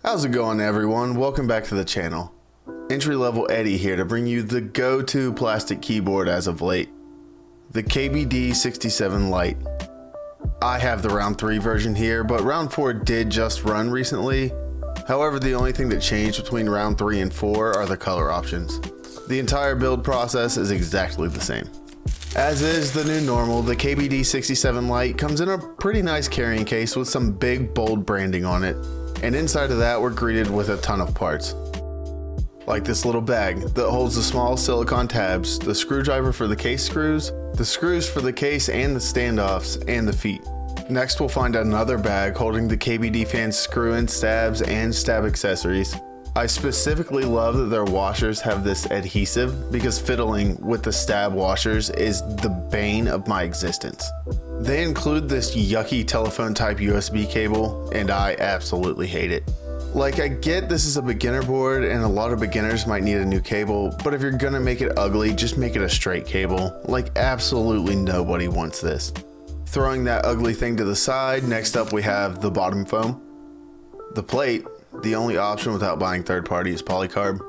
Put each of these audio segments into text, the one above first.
How's it going, everyone? Welcome back to the channel. Entry-level Eddie here to bring you the go-to plastic keyboard as of late, the KBD67 Lite. I have the round 3 version here, but round 4 did just run recently. However, the only thing that changed between round 3 and 4 are the color options. The entire build process is exactly the same. As is the new normal, the KBD67 Lite comes in a pretty nice carrying case with some big bold branding on it. And inside of that, we're greeted with a ton of parts. Like this little bag that holds the small silicone tabs, the screwdriver for the case screws, the screws for the case and the standoffs, and the feet. Next, we'll find another bag holding the KBD fans screw-in stabs and stab accessories. I specifically love that their washers have this adhesive because fiddling with the stab washers is the bane of my existence. They include this yucky telephone type USB cable, and I absolutely hate it. Like, I get this is a beginner board and a lot of beginners might need a new cable, but if you're gonna make it ugly, just make it a straight cable. Like, absolutely nobody wants this. Throwing that ugly thing to the side, next up we have the bottom foam. The plate, the only option without buying third party, is polycarb.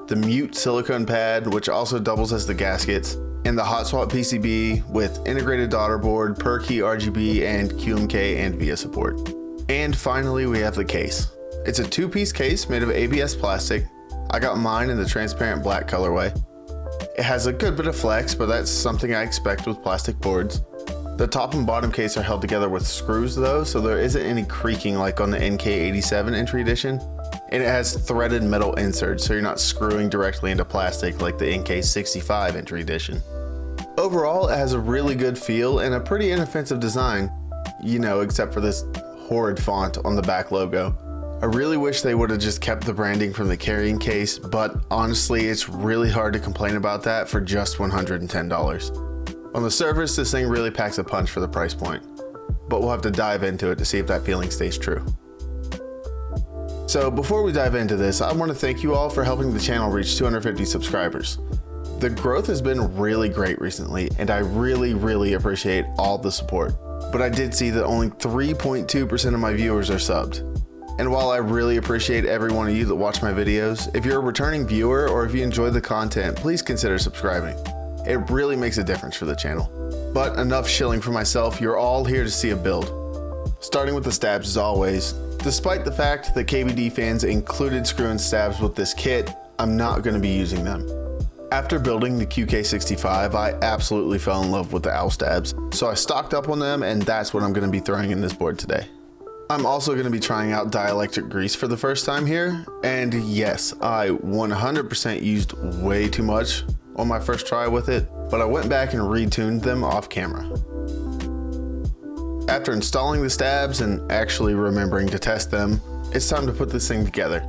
The mute silicone pad, which also doubles as the gaskets, and the hot swap PCB with integrated daughter board, per key RGB, and QMK and VIA support. And finally, we have the case. It's a 2-piece case made of ABS plastic. I got mine in the transparent black colorway. It has a good bit of flex, but that's something I expect with plastic boards. The top and bottom case are held together with screws though, so there isn't any creaking like on the KBD67 entry edition. And it has threaded metal inserts, so you're not screwing directly into plastic like the KBD65 entry edition. Overall, it has a really good feel and a pretty inoffensive design, you know, except for this horrid font on the back logo. I really wish they would have just kept the branding from the carrying case, but honestly, it's really hard to complain about that for just $110. On the surface, this thing really packs a punch for the price point, but we'll have to dive into it to see if that feeling stays true. So before we dive into this, I want to thank you all for helping the channel reach 250 subscribers. The growth has been really great recently, and I really appreciate all the support. But I did see that only 3.2% of my viewers are subbed. And while I really appreciate every one of you that watch my videos, if you're a returning viewer or if you enjoy the content, please consider subscribing. It really makes a difference for the channel. But enough shilling for myself, you're all here to see a build. Starting with the stabs as always. Despite the fact that KBD fans included screw-in stabs with this kit, I'm not going to be using them. After building the QK65, I absolutely fell in love with the owl stabs, so I stocked up on them, and that's what I'm going to be throwing in this board today. I'm also going to be trying out dielectric grease for the first time here, and yes, I 100% used way too much on my first try with it, but I went back and retuned them off camera. After installing the stabs and actually remembering to test them, it's time to put this thing together.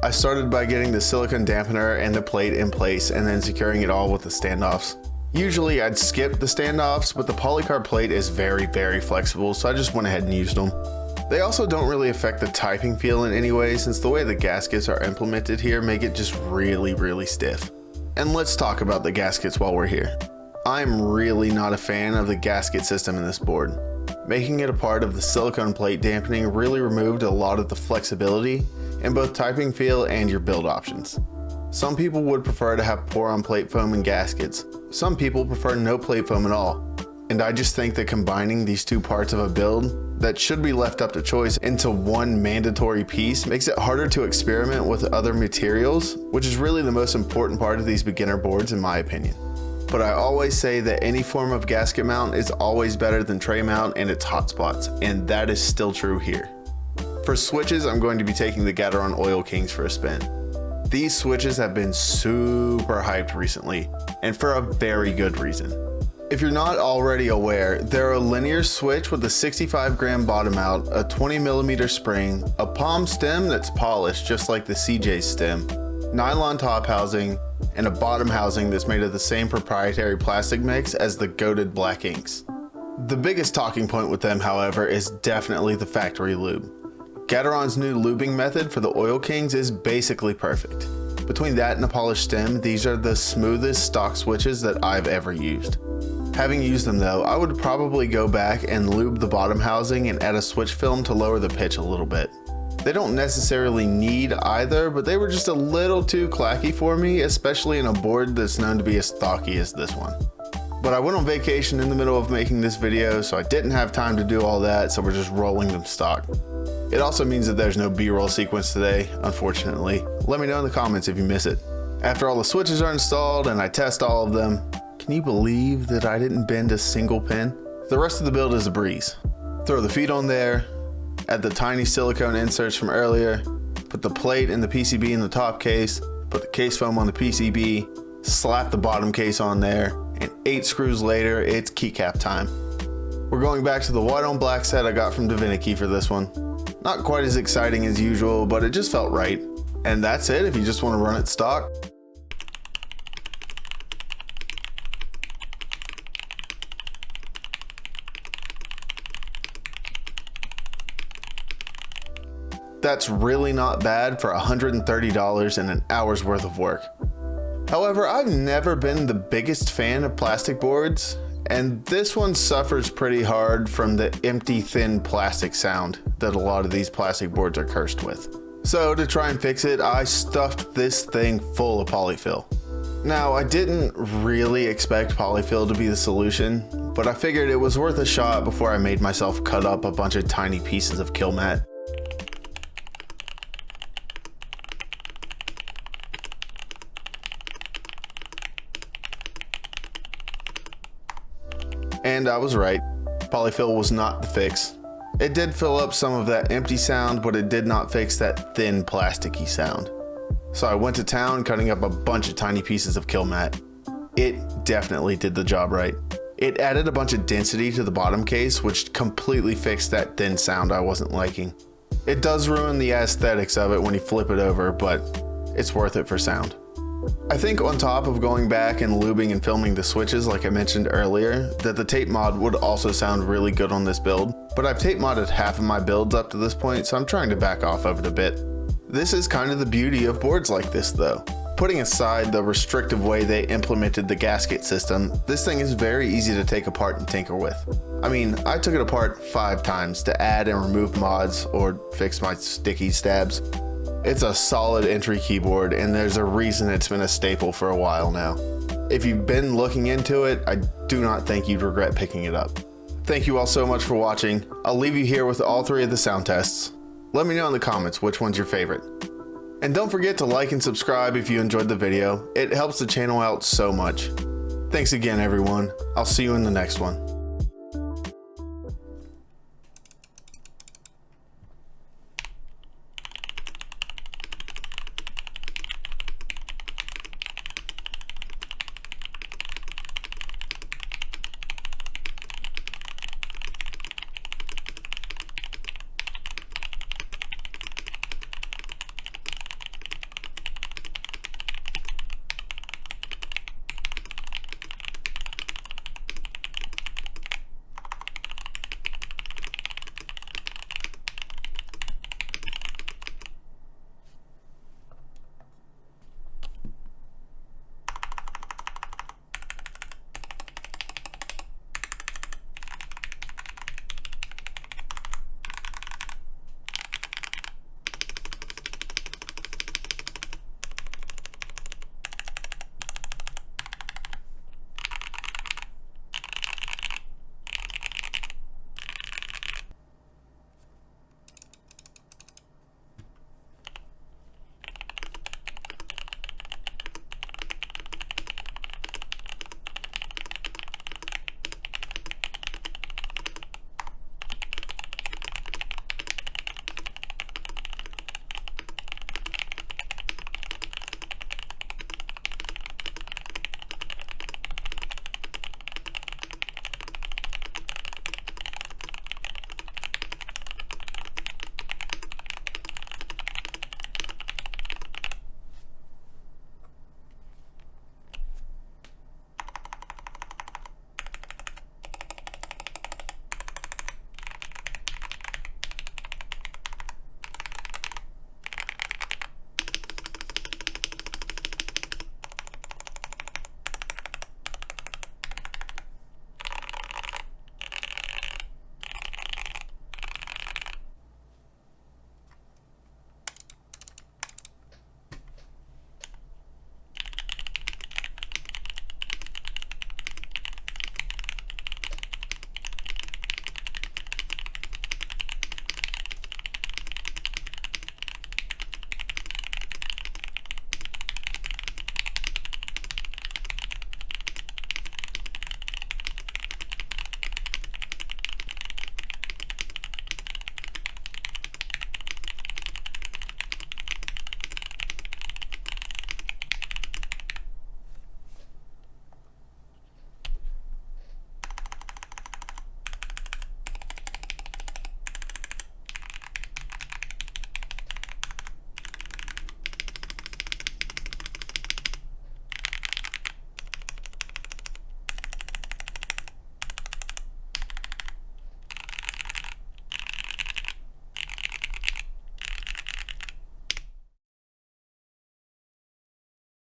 I started by getting the silicone dampener and the plate in place and then securing it all with the standoffs. Usually I'd skip the standoffs, but the polycarb plate is very flexible, so I just went ahead and used them. They also don't really affect the typing feel in any way, since the way the gaskets are implemented here make it just really stiff. And let's talk about the gaskets while we're here. I'm really not a fan of the gasket system in this board. Making it a part of the silicone plate dampening really removed a lot of the flexibility in both typing feel and your build options. Some people would prefer to have pour-on plate foam and gaskets. Some people prefer no plate foam at all. And I just think that combining these two parts of a build that should be left up to choice into one mandatory piece makes it harder to experiment with other materials, which is really the most important part of these beginner boards in my opinion. But I always say that any form of gasket mount is always better than tray mount and its hotspots, and that is still true here. For switches, I'm going to be taking the Gateron Oil Kings for a spin. These switches have been super hyped recently, and for a very good reason. If you're not already aware, they're a linear switch with a 65 gram bottom out, a 20mm spring, a palm stem that's polished just like the CJ stem, nylon top housing, and a bottom housing that's made of the same proprietary plastic mix as the goated black inks. The biggest talking point with them, however, is definitely the factory lube. Gateron's new lubing method for the Oil Kings is basically perfect. Between that and a polished stem, these are the smoothest stock switches that I've ever used. Having used them though, I would probably go back and lube the bottom housing and add a switch film to lower the pitch a little bit. They don't necessarily need either, but they were just a little too clacky for me, especially in a board that's known to be as stocky as this one. But I went on vacation in the middle of making this video, so I didn't have time to do all that, so we're just rolling them stock. It also means that there's no B-roll sequence today, unfortunately. Let me know in the comments if you miss it. After all the switches are installed and I test all of them, can you believe that I didn't bend a single pin? The rest of the build is a breeze. Throw the feet on there, add the tiny silicone inserts from earlier, put the plate and the PCB in the top case, put the case foam on the PCB, slap the bottom case on there, and 8 screws later, it's keycap time. We're going back to the white on black set I got from Divinity for this one. Not quite as exciting as usual, but it just felt right. And that's it if you just want to run it stock. That's really not bad for $130 and an hour's worth of work. However, I've never been the biggest fan of plastic boards, and this one suffers pretty hard from the empty, thin plastic sound that a lot of these plastic boards are cursed with. So to try and fix it, I stuffed this thing full of polyfill. Now, I didn't really expect polyfill to be the solution, but I figured it was worth a shot before I made myself cut up a bunch of tiny pieces of kill mat. And I was right, polyfill was not the fix. It did fill up some of that empty sound, but it did not fix that thin plasticky sound. So I went to town cutting up a bunch of tiny pieces of kill mat. It definitely did the job right. It added a bunch of density to the bottom case, which completely fixed that thin sound I wasn't liking. It does ruin the aesthetics of it when you flip it over, but it's worth it for sound. I think on top of going back and lubing and filming the switches like I mentioned earlier, that the tape mod would also sound really good on this build, but I've tape modded half of my builds up to this point, so I'm trying to back off of it a bit. This is kind of the beauty of boards like this though. Putting aside the restrictive way they implemented the gasket system, this thing is very easy to take apart and tinker with. I mean, I took it apart 5 times to add and remove mods or fix my sticky stabs. It's a solid entry keyboard, and there's a reason it's been a staple for a while now. If you've been looking into it, I do not think you'd regret picking it up. Thank you all so much for watching. I'll leave you here with all 3 of the sound tests. Let me know in the comments which one's your favorite. And don't forget to like and subscribe if you enjoyed the video. It helps the channel out so much. Thanks again, everyone. I'll see you in the next one.